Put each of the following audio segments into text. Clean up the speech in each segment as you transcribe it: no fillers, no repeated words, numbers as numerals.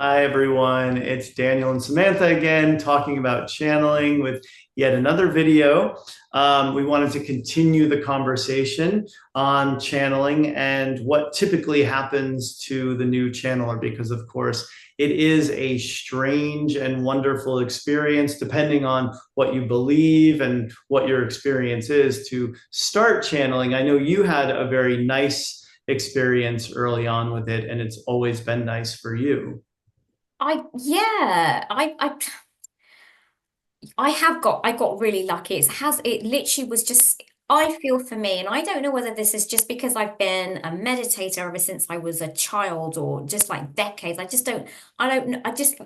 Hi, everyone. It's Daniel and Samantha again, talking about channeling with yet another video. We wanted to continue the conversation on channeling and what typically happens to the new channeler, because, of course, it is a strange and wonderful experience, depending on what you believe and what your experience is to start channeling. I know you had a very nice experience early on with it, and it's always been nice for you. I yeah, I got really lucky. It literally was just I feel for me, and I don't know whether this is just because I've been a meditator ever since I was a child or just like decades. I don't know.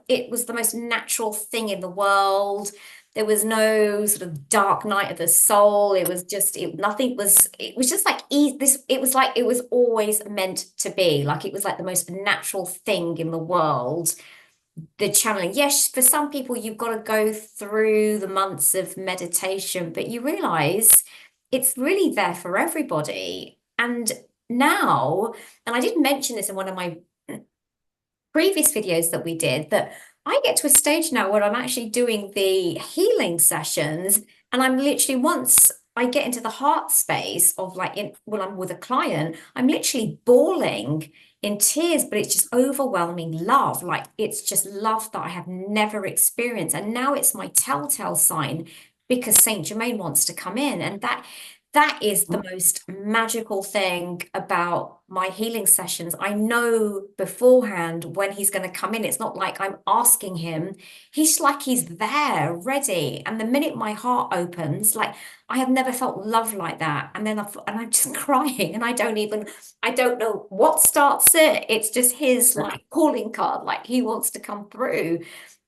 It was the most natural thing in the world. There was no sort of dark night of the soul. It was just nothing was it was just like it was like it was always meant to be. Like it was like the most natural thing in the world, the channeling. Yes, for some people, you've got to go through the months of meditation, but you realize it's really there for everybody. And now, and I did mention this in one of my previous videos that we did, that I get to a stage now where I'm actually doing the healing sessions, and I'm literally, once I get into the heart space of like when I'm with a client, I'm literally bawling in tears, but it's just overwhelming love. Like it's just love that I have never experienced. And now it's my telltale sign because Saint Germain wants to come in. And that is the most magical thing about my healing sessions. I know beforehand when he's going to come in. It's not like I'm asking him. He's like he's there, ready. And the minute my heart opens, like I have never felt love like that. And I'm just crying, and I don't know what starts it. It's just his like calling card, like he wants to come through,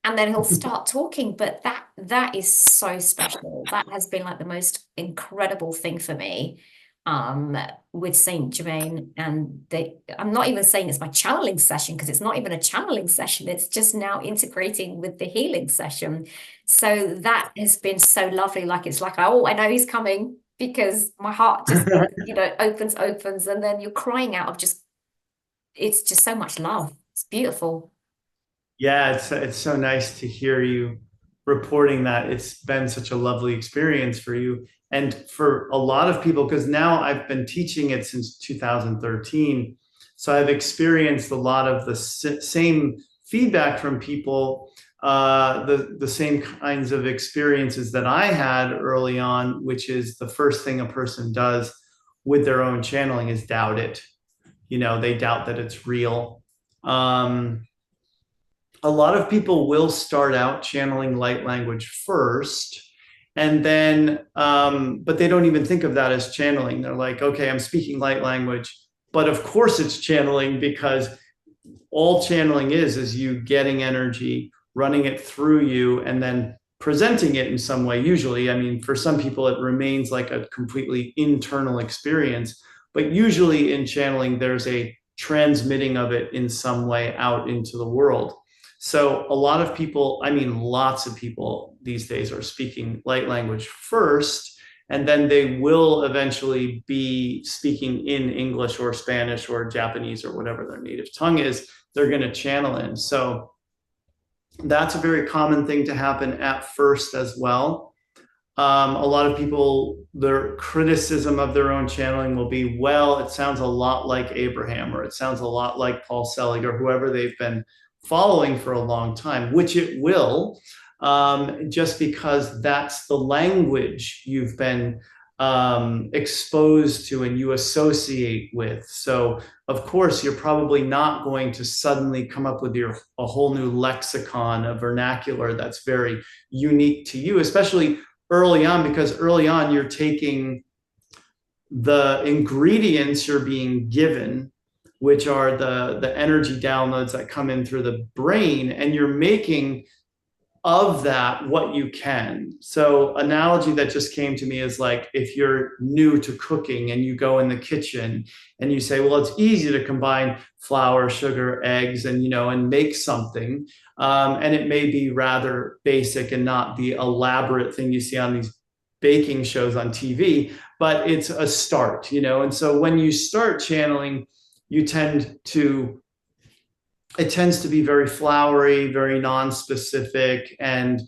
and then he'll start talking. But that is so special. That has been like the most incredible thing for me, um with Saint Germain. And I'm not even saying it's my channeling session, because it's not even a channeling session, it's just now integrating with the healing session. So that has been so lovely. Like it's like, oh, I know he's coming, because my heart just opens, and then you're crying out of just, it's just so much love. It's beautiful. Yeah, it's so nice to hear you reporting that it's been such a lovely experience for you. And for a lot of people, because now I've been teaching it since 2013, so I've experienced a lot of the same feedback from people, the same kinds of experiences that I had early on, which is the first thing a person does with their own channeling is doubt it. They doubt that it's real. Um, a lot of people will start out channeling light language first, and then but they don't even think of that as channeling. They're like, okay, I'm speaking light language, but of course it's channeling, because all channeling is you getting energy, running it through you, and then presenting it in some way. Usually, I mean, for some people it remains like a completely internal experience, but usually in channeling there's a transmitting of it in some way out into the world. So a lot of people, I mean, lots of people these days are speaking light language first, and then they will eventually be speaking in English or Spanish or Japanese or whatever their native tongue is. They're going to channel in. So that's a very common thing to happen at first as well. A lot of people, their criticism of their own channeling will be, well, it sounds a lot like Abraham, or it sounds a lot like Paul Selig, or whoever they've been following for a long time, which it will, just because that's the language you've been exposed to and you associate with. So, of course, you're probably not going to suddenly come up with a whole new lexicon, a vernacular that's very unique to you, especially early on, because early on you're taking the ingredients you're being given, which are the energy downloads that come in through the brain, and you're making of that what you can. So analogy that just came to me is like, if you're new to cooking and you go in the kitchen and you say, well, it's easy to combine flour, sugar, eggs, and make something. And it may be rather basic and not the elaborate thing you see on these baking shows on TV, but it's a start. And so when you start channeling, you tend to it tends to be very flowery, very non-specific, and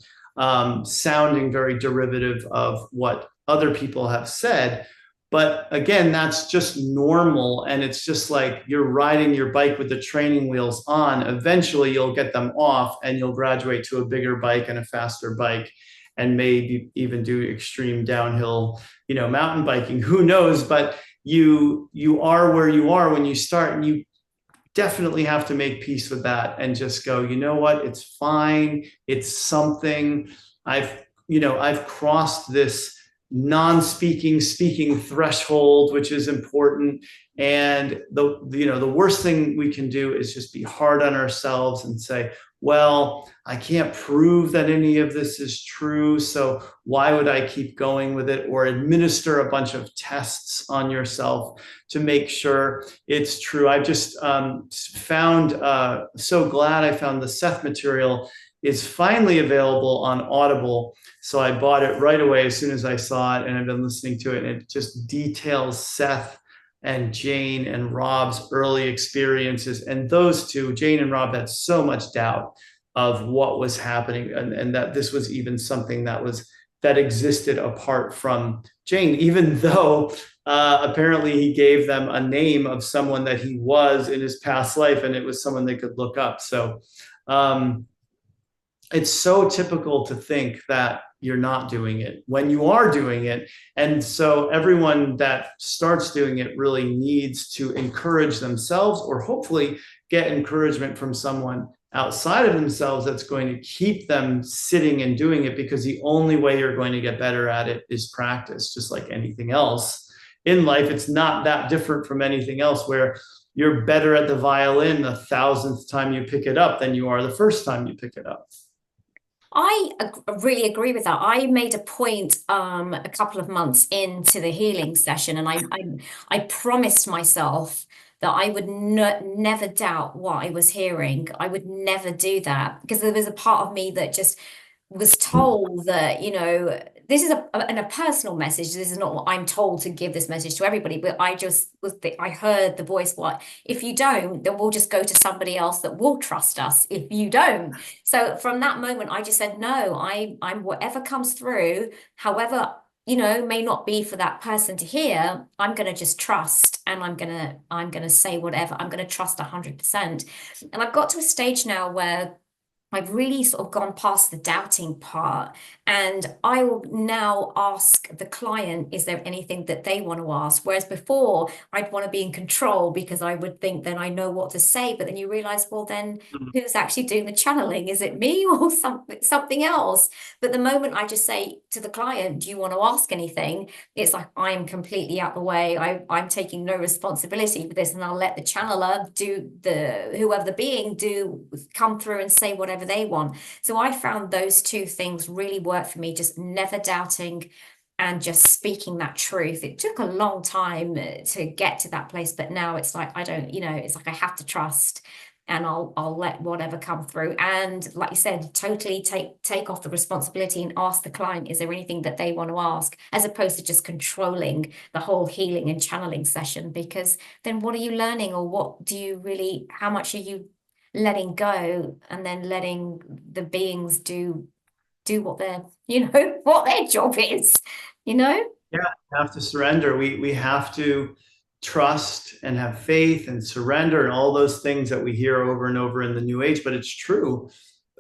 sounding very derivative of what other people have said. But again, that's just normal. And it's just like you're riding your bike with the training wheels on. Eventually, you'll get them off and you'll graduate to a bigger bike and a faster bike, and maybe even do extreme downhill, mountain biking. Who knows? But you are where you are when you start, and you definitely have to make peace with that and just go, you know what, it's fine. It's something. I've crossed this non-speaking speaking threshold, which is important. And the worst thing we can do is just be hard on ourselves and say, well, I can't prove that any of this is true, so why would I keep going with it? Or administer a bunch of tests on yourself to make sure it's true. I've just found, so glad I found the Seth material is finally available on Audible. So I bought it right away as soon as I saw it, and I've been listening to it, and it just details Seth and Jane and Rob's early experiences. And those two, Jane and Rob, had so much doubt of what was happening, and that this was even something that existed apart from Jane, even though apparently he gave them a name of someone that he was in his past life, and it was someone they could look up. So it's so typical to think that you're not doing it when you are doing it. And so everyone that starts doing it really needs to encourage themselves, or hopefully get encouragement from someone outside of themselves that's going to keep them sitting and doing it, because the only way you're going to get better at it is practice. Just like anything else in life, it's not that different from anything else, where you're better at the violin the 1,000th time you pick it up than you are the first time you pick it up. I really agree with that. I made a point a couple of months into the healing session, and I promised myself that I would never doubt what I was hearing. I would never do that, because there was a part of me that just was told that, this is a personal message. This is not what I'm told to give this message to everybody, but I heard the voice, what if you don't, then we'll just go to somebody else that will trust us if you don't. So from that moment, I just said, no, I'm whatever comes through, however, may not be for that person to hear, I'm going to just trust, and I'm going to say whatever. I'm going to trust 100%. And I've got to a stage now where I've really sort of gone past the doubting part, and I will now ask the client, is there anything that they want to ask? Whereas before, I'd want to be in control, because I would think then I know what to say. But then you realize, well, then who's actually doing the channeling? Is it me or something else? But the moment I just say to the client, do you want to ask anything? It's like I'm completely out the way. I'm taking no responsibility for this, and I'll let the channeler do whoever the being come through and say whatever they want. So I found those two things really work for me, just never doubting and just speaking that truth. It took a long time to get to that place, but now it's like I don't, it's like I have to trust, and I'll let whatever come through. And like you said, totally take off the responsibility and ask the client, is there anything that they want to ask, as opposed to just controlling the whole healing and channeling session. Because then what are you learning, or what do you really, how much are you letting go, and then letting the beings do what their what their job is. Yeah, we have to surrender. We have to trust and have faith and surrender and all those things that we hear over and over in the New Age. But it's true.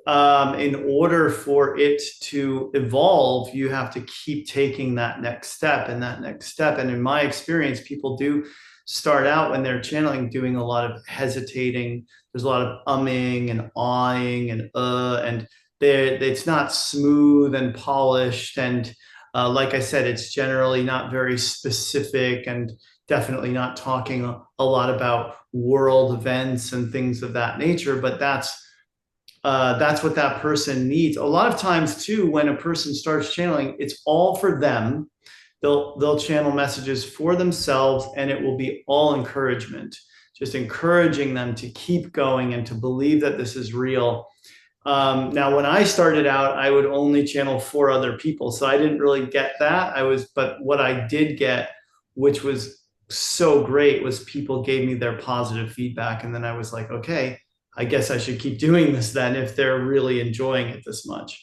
In order for it to evolve, you have to keep taking that next step and that next step. And in my experience, people do start out when they're channeling doing a lot of hesitating. There's a lot of umming and awing and it's not smooth and polished. And like I said, it's generally not very specific, and definitely not talking a lot about world events and things of that nature. But that's what that person needs. A lot of times too, when a person starts channeling, it's all for them. They'll channel messages for themselves, and it will be all encouragement, just encouraging them to keep going and to believe that this is real. Now, when I started out, I would only channel for other people, so I didn't really get that. But what I did get, which was so great, was people gave me their positive feedback, and then I was like, okay, I guess I should keep doing this then if they're really enjoying it this much.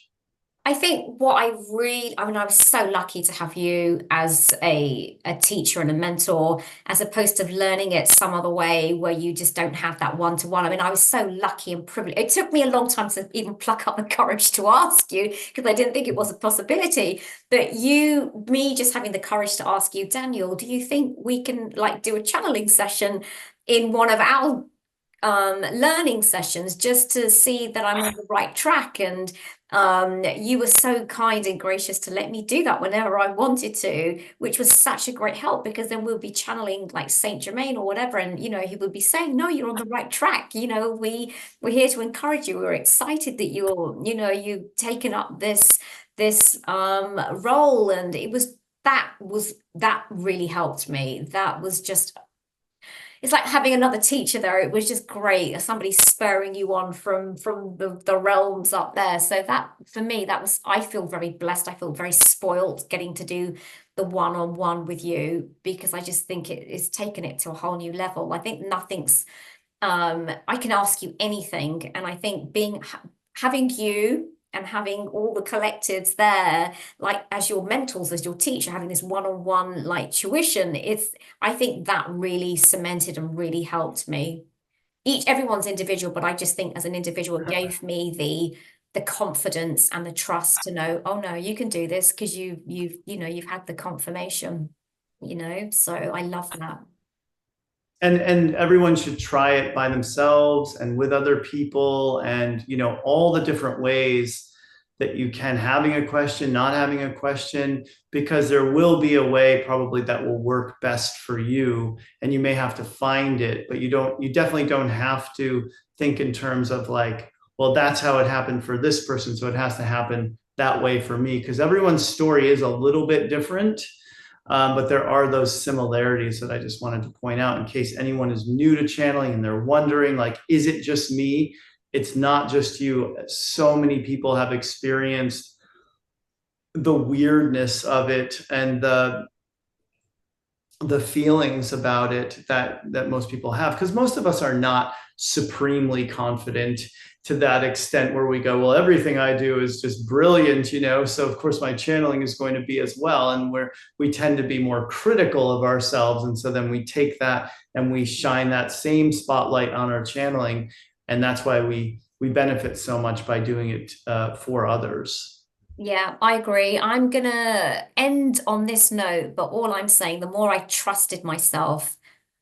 I think what I mean, I was so lucky to have you as a teacher and a mentor, as opposed to learning it some other way where you just don't have that one-to-one. I mean, I was so lucky and privileged. It took me a long time to even pluck up the courage to ask you because I didn't think it was a possibility. But me just having the courage to ask you, Daniel, do you think we can like do a channeling session in one of our learning sessions just to see that I'm on the right track? And you were so kind and gracious to let me do that whenever I wanted to, which was such a great help because then we'll be channeling like Saint Germain or whatever, and he would be saying, "No, you're on the right track. We're here to encourage you. We're excited that you've taken up this role," and that really helped me. That was just it's like having another teacher there. It was just great. Somebody spurring you on from the realms up there. So that for me, I feel very blessed. I feel very spoiled getting to do the one-on-one with you because I just think it's taken it to a whole new level. I think I can ask you anything, and I think having you and having all the collectives there, like as your mentors, as your teacher, having this one-on-one like tuition, I think that really cemented and really helped me. Everyone's individual, but I just think as an individual, it gave me the confidence and the trust to know, oh no, you can do this because you've had the confirmation, so I love that. And everyone should try it by themselves and with other people, and all the different ways that you can, having a question, not having a question, because there will be a way probably that will work best for you, and you may have to find it, but you definitely don't have to think in terms of like, well, that's how it happened for this person, so it has to happen that way for me, because everyone's story is a little bit different. But there are those similarities that I just wanted to point out in case anyone is new to channeling and they're wondering, like, is it just me? It's not just you. So many people have experienced the weirdness of it and the feelings about it that most people have, because most of us are not supremely confident to that extent where we go, well, everything I do is just brilliant, so of course my channeling is going to be as well. And we tend to be more critical of ourselves, and so then we take that and we shine that same spotlight on our channeling, and that's why we benefit so much by doing it for others. Yeah, I agree. I'm gonna end on this note, but all I'm saying, the more I trusted myself,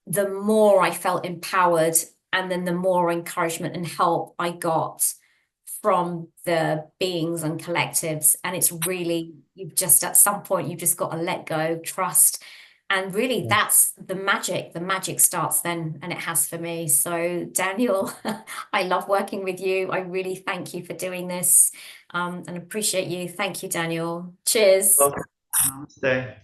the more I felt empowered, and then the more encouragement and help I got from the beings and collectives. And it's really, you've just at some point you've just got to let go, trust. And really that's the magic. The magic starts then, and it has for me. So Daniel, I love working with you. I really thank you for doing this, and appreciate you. Thank you, Daniel. Cheers. Welcome. Namaste.